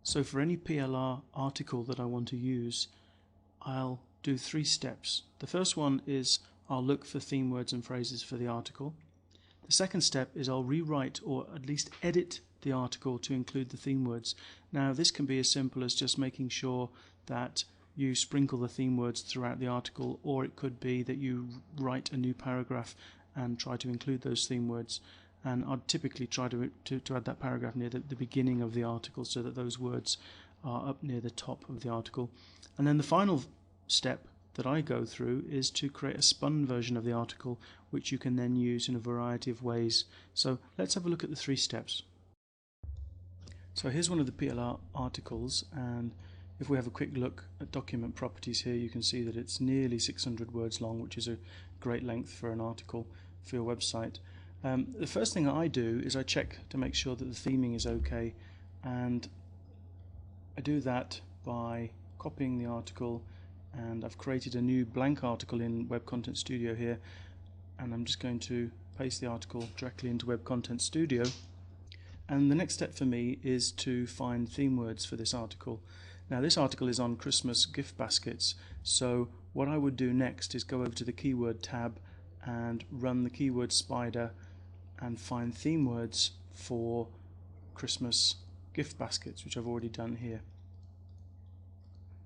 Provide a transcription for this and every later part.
So for any PLR article that I want to use, I'll do 3 steps. The first one is I'll look for theme words and phrases for the article. The second step is I'll rewrite or at least edit the article to include the theme words. Now this can be as simple as just making sure that you sprinkle the theme words throughout the article, or it could be that you write a new paragraph and try to include those theme words. And I'd typically try to add that paragraph near the beginning of the article so that those words are up near the top of the article. And then the final step that I go through is to create a spun version of the article, which you can then use in a variety of ways. So let's have a look at the 3 steps. So here's one of the PLR articles, and if we have a quick look at document properties here, you can see that it's nearly 600 words long, which is a great length for an article for your website. The first thing I do is I check to make sure that the theming is okay, and I do that by copying the article, and I've created a new blank article in Web Content Studio here, and I'm just going to paste the article directly into Web Content Studio. And the next step for me is to find theme words for this article. Now this article is on Christmas gift baskets, so what I would do next is go over to the keyword tab and run the keyword spider and find theme words for Christmas gift baskets, which I've already done here.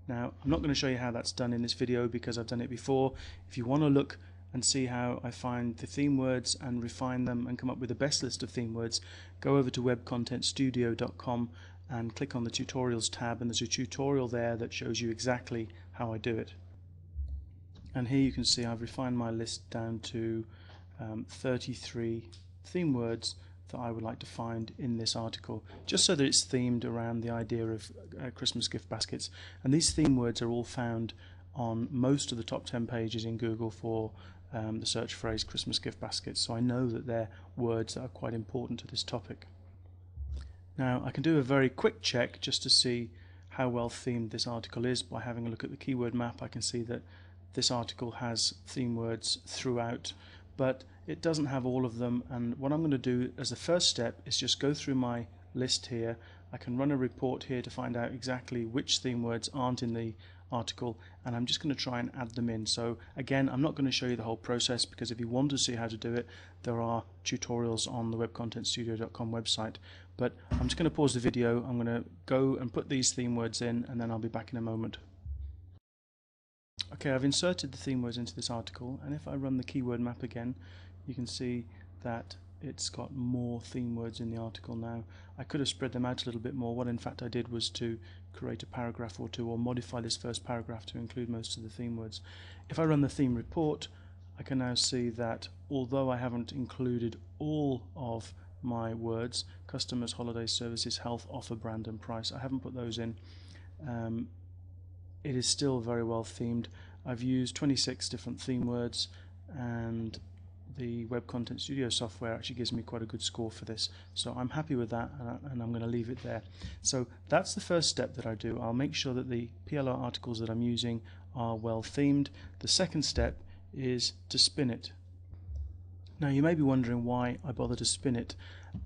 Now I'm not going to show you how that's done in this video because I've done it before. If you want to look and see how I find the theme words and refine them and come up with the best list of theme words, go over to webcontentstudio.com and click on the tutorials tab, and there's a tutorial there that shows you exactly how I do it. And here you can see I've refined my list down to 33 theme words that I would like to find in this article, just so that it's themed around the idea of Christmas gift baskets. And these theme words are all found on most of the top 10 pages in Google for the search phrase Christmas gift baskets, so I know that they're words that are quite important to this topic. Now I can do a very quick check just to see how well themed this article is by having a look at the keyword map. I can see that this article has theme words throughout, but it doesn't have all of them, and what I'm going to do as the first step is just go through my list here. I can run a report here to find out exactly which theme words aren't in the article, and I'm just going to try and add them in. So again, I'm not going to show you the whole process because if you want to see how to do it, there are tutorials on the webcontentstudio.com website. But I'm just going to pause the video, I'm going to go and put these theme words in, and then I'll be back in a moment. Okay, I've inserted the theme words into this article, and if I run the keyword map again, you can see that it's got more theme words in the article now. I could have spread them out a little bit more. What in fact I did was to create a paragraph or two, or modify this first paragraph to include most of the theme words. If I run the theme report, I can now see that although I haven't included all of my words, customers, holidays, services, health, offer, brand and price, I haven't put those in, it is still very well themed. I've used 26 different theme words, and the Web Content Studio software actually gives me quite a good score for this, so I'm happy with that, and I'm going to leave it there. So that's the first step that I do. I'll make sure that the PLR articles that I'm using are well themed. The second step is to spin it. Now you may be wondering why I bother to spin it.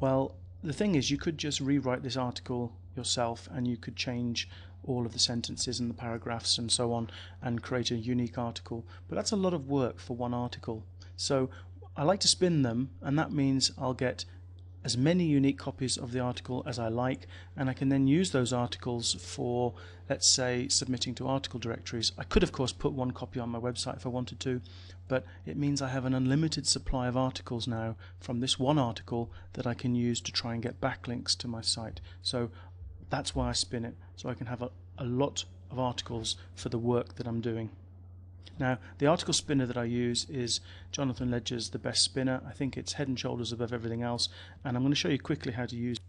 Well, the thing is, you could just rewrite this article yourself and you could change all of the sentences and the paragraphs and so on and create a unique article, but that's a lot of work for one article. So I like to spin them, and that means I'll get as many unique copies of the article as I like, and I can then use those articles for, let's say, submitting to article directories. I could of course put one copy on my website if I wanted to, but it means I have an unlimited supply of articles now from this one article that I can use to try and get backlinks to my site. So that's why I spin it, so I can have a lot of articles for the work that I'm doing. Now, the article spinner that I use is Jonathan Ledger's The Best Spinner. I think it's head and shoulders above everything else, and I'm going to show you quickly how to use it.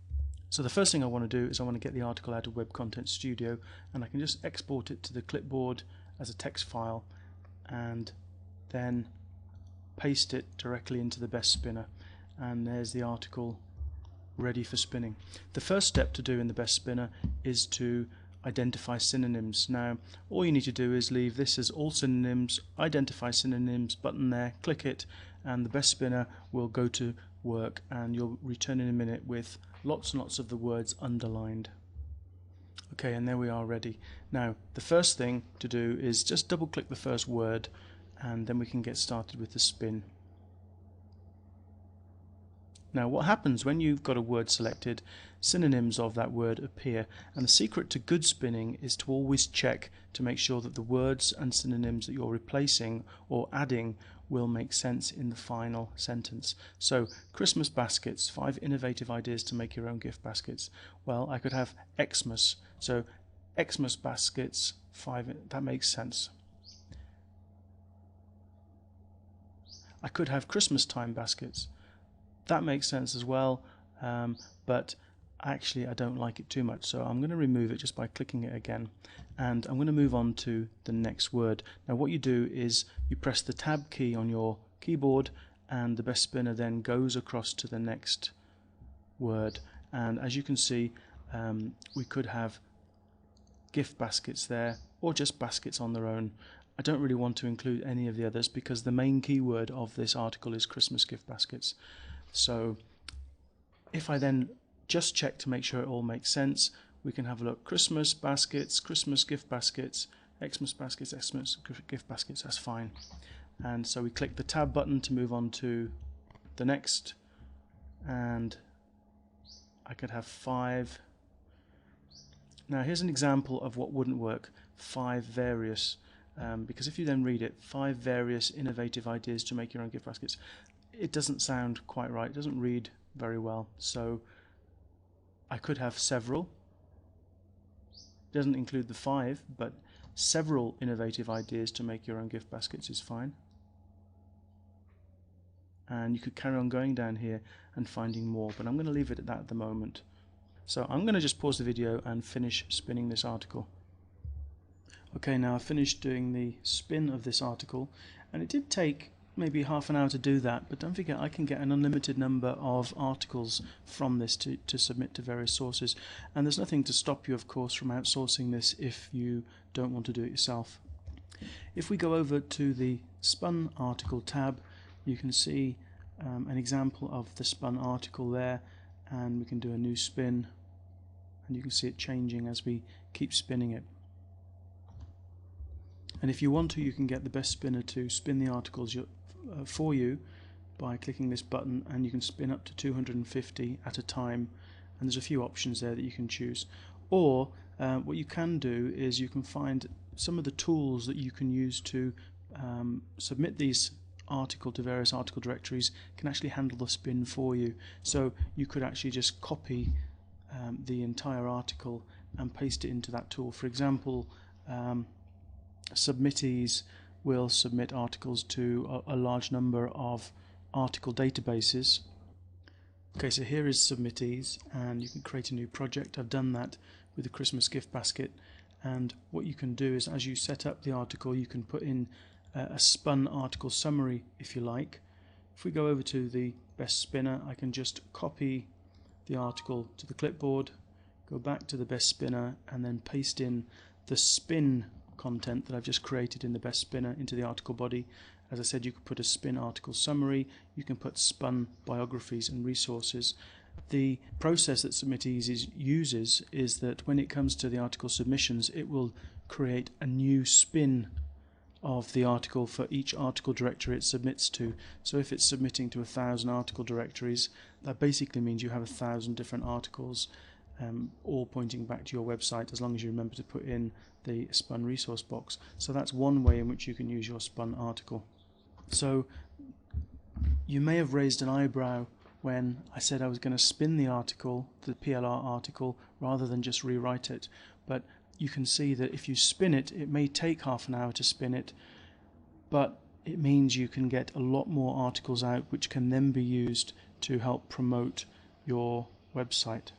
So the first thing I want to do is I want to get the article out of Web Content Studio, and I can just export it to the clipboard as a text file and then paste it directly into the Best Spinner, and there's the article ready for spinning. The first step to do in the Best Spinner is to identify synonyms. Now all you need to do is leave this as all synonyms, identify synonyms button there, click it, and the Best Spinner will go to work, and you'll return in a minute with lots and lots of the words underlined. Okay, and there we are ready. Now the first thing to do is just double click the first word, and then we can get started with the spin. Now what happens when you've got a word selected, synonyms of that word appear, and the secret to good spinning is to always check to make sure that the words and synonyms that you're replacing or adding will make sense in the final sentence. So, Christmas baskets, 5 innovative ideas to make your own gift baskets. Well, I could have Xmas, so Xmas baskets, 5, that makes sense. I could have Christmas time baskets. That makes sense as well, but actually I don't like it too much, so I'm going to remove it just by clicking it again, and I'm going to move on to the next word. Now what you do is you press the tab key on your keyboard, and the best spinner then goes across to the next word, and as you can see, we could have gift baskets there, or just baskets on their own. I don't really want to include any of the others because the main keyword of this article is Christmas gift baskets. So if I then just check to make sure it all makes sense, we can have a look. Christmas baskets, Christmas gift baskets, Xmas baskets, Xmas gift baskets, that's fine. And so we click the tab button to move on to the next, and I could have 5. Now here's an example of what wouldn't work. 5 various, because if you then read it, 5 various innovative ideas to make your own gift baskets, it doesn't sound quite right, it doesn't read very well. So I could have several, it doesn't include the 5, but several innovative ideas to make your own gift baskets is fine. And you could carry on going down here and finding more, but I'm going to leave it at that at the moment. So I'm going to just pause the video and finish spinning this article. Okay, now I've finished doing the spin of this article, and it did take maybe half an hour to do that, but don't forget I can get an unlimited number of articles from this to submit to various sources, and there's nothing to stop you of course from outsourcing this if you don't want to do it yourself. If we go over to the spun article tab, you can see an example of the spun article there, and we can do a new spin, and you can see it changing as we keep spinning it. And if you want to, you can get the best spinner to spin the articles for you by clicking this button, and you can spin up to 250 at a time, and there's a few options there that you can choose. Or what you can do is you can find some of the tools that you can use to submit these article to various article directories can actually handle the spin for you. So you could actually just copy the entire article and paste it into that tool. For example, submittees will submit articles to a large number of article databases. Okay, so here is submittees, and you can create a new project. I've done that with the Christmas gift basket, and what you can do is as you set up the article you can put in a spun article summary if you like. If we go over to the best spinner, I can just copy the article to the clipboard, go back to the best spinner, and then paste in the spin content that I've just created in the best spinner into the article body. As I said, you could put a spin article summary, you can put spun biographies and resources. The process that Submittees uses is that when it comes to the article submissions, it will create a new spin of the article for each article directory it submits to. So if it's submitting to 1,000 article directories, that basically means you have 1,000 different articles, all pointing back to your website, as long as you remember to put in the spun resource box. So that's one way in which you can use your spun article. So you may have raised an eyebrow when I said I was going to spin the article, the PLR article, rather than just rewrite it. But you can see that if you spin it, it may take half an hour to spin it, but it means you can get a lot more articles out which can then be used to help promote your website.